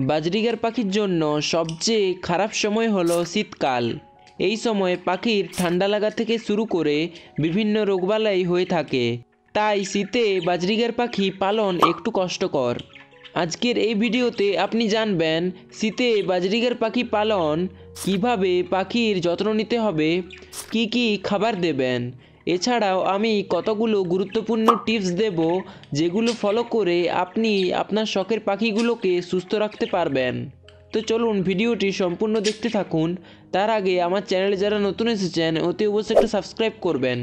Budgerigar পাখির জন্য সবচেয়ে খারাপ সময় হলো শীতকাল। এই সময় পাখির ঠান্ডা লাগা থেকে শুরু করে বিভিন্ন রোগবালাই হয়ে থাকে, তাই শীতে বাজরিগার পাখি পালন একটু কষ্টকর। আজকের এই ভিডিওতে আপনি জানবেন শীতে বাজরিগার পাখি পালন কিভাবে, পাখির যত্ন নিতে হবে, কি কি খাবার দেবেন। এছাড়াও আমি কতগুলো গুরুত্বপূর্ণ টিপস দেব যেগুলো ফলো করে আপনি আপনার শখের পাখিগুলোকে সুস্থ রাখতে পারবেন। তো চলুন ভিডিওটি সম্পূর্ণ দেখতে থাকুন। তার আগে আমার চ্যানেলে যারা নতুন এসেছেন অতি অবশ্যই একটু সাবস্ক্রাইব করবেন,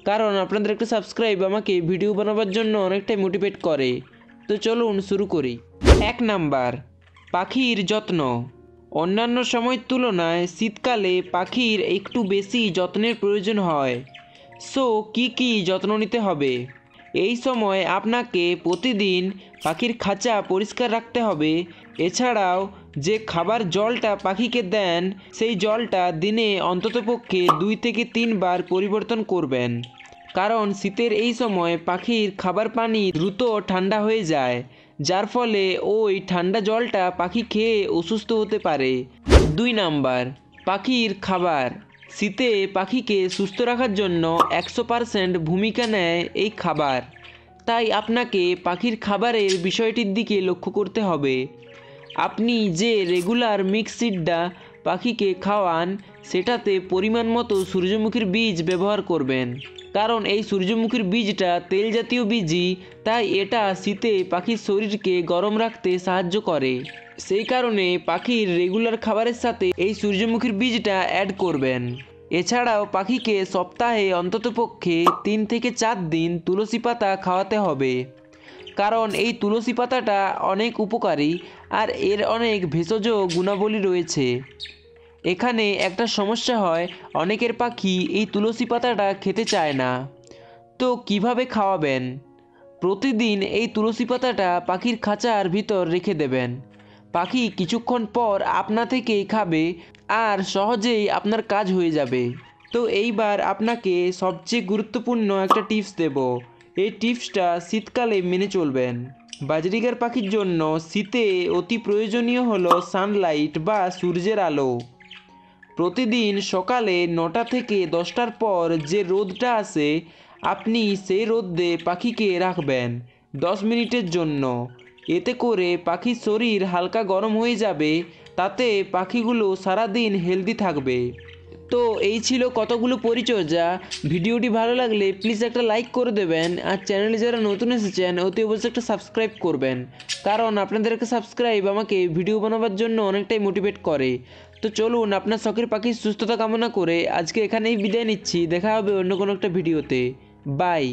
কারণ আপনাদের একটা সাবস্ক্রাইব আমাকে ভিডিও বানাবার জন্য অনেকটাই মোটিভেট করে। তো চলুন শুরু করি। 1 নাম্বার, পাখির যত্ন। অন্যান্য সময়ের তুলনায় শীতকালে পাখির একটু বেশি যত্নের প্রয়োজন হয়। সো কি যত্ন নিতে হবে? এই সময় আপনাকে প্রতিদিন পাখির খাঁচা পরিষ্কার রাখতে হবে। এছাড়াও যে খাবার জলটা পাখিকে দেন সেই জলটা দিনে অন্ততপক্ষে 2 থেকে 3 বার পরিবর্তন করবেন, কারণ শীতের এই সময় পাখির খাবার পানি দ্রুত ঠান্ডা হয়ে যায়, যার ফলে ওই ঠান্ডা জলটা পাখি খেয়ে অসুস্থ হতে পারে। 2 নাম্বার, পাখির খাবার। শীতে পাখিকে সুস্থ রাখার জন্য 100% ভূমিকা নেয় এই খাবার, তাই আপনাকে পাখির খাবারের বিষয়টির দিকে লক্ষ্য করতে হবে। আপনি যে রেগুলার মিক্স সিডটা পাখিকে খাওয়ান সেটাতে পরিমাণ মতো সূর্যমুখীর বীজ ব্যবহার করবেন, কারণ এই সূর্যমুখীর বীজটা তেল জাতীয় বীজই, তাই এটা শীতে পাখির শরীরকে গরম রাখতে সাহায্য করে। সেই কারণে পাখির রেগুলার খাবারের সাথে এই সূর্যমুখীর বীজটা অ্যাড করবেন। এছাড়াও পাখিকে সপ্তাহে অন্ততপক্ষে 3 থেকে 4 দিন তুলসী পাতা খাওয়াতে হবে, কারণ এই তুলসী পাতাটা অনেক উপকারী আর এর অনেক ভেষজ গুণাবলী রয়েছে। এখানে একটা সমস্যা হয়, অনেকের পাখি এই তুলসী পাতাটা খেতে চায় না। তো কিভাবে খাওয়াবেন? প্রতিদিন এই তুলসী পাতাটা পাখির খাঁচার ভিতর রেখে দেবেন। পাখি কিছুক্ষণ পর আপনা থেকেই খাবে আর সহজেই আপনার কাজ হয়ে যাবে। তো এইবার আপনাকে সবচেয়ে গুরুত্বপূর্ণ একটা টিপস দেব। এই টিপসটা শীতকালে মেনে চলবেন। বাজরিগার পাখির জন্য শীতে অতি প্রয়োজনীয় হলো সানলাইট বা সূর্যের আলো। প্রতিদিন সকালে 9টা থেকে 10টার পর যে রোদটা আসে, আপনি সেই রোদে পাখিকে রাখবেন 10 মিনিটের জন্য। এতে করে পাখির শরীর হালকা গরম হয়ে যাবে, তাতে পাখিগুলো সারাদিন হেলদি থাকবে। তো এই ছিল কতগুলো পরিচর্যা। ভিডিওটি ভালো লাগলে প্লিজ একটা লাইক করে দেবেন, আর চ্যানেলে যারা নতুন এসেছেন অতি অবশ্যই একটা সাবস্ক্রাইব করবেন, কারণ আপনাদের একটা সাবস্ক্রাইব আমাকে ভিডিও বানাবার জন্য অনেকটাই মোটিভেট করে। তো চলুন আপনার শখের পাখির সুস্থতা কামনা করে আজকে এখানেই বিদায় নিচ্ছি। দেখা হবে অন্য কোনো একটা ভিডিওতে। বাই।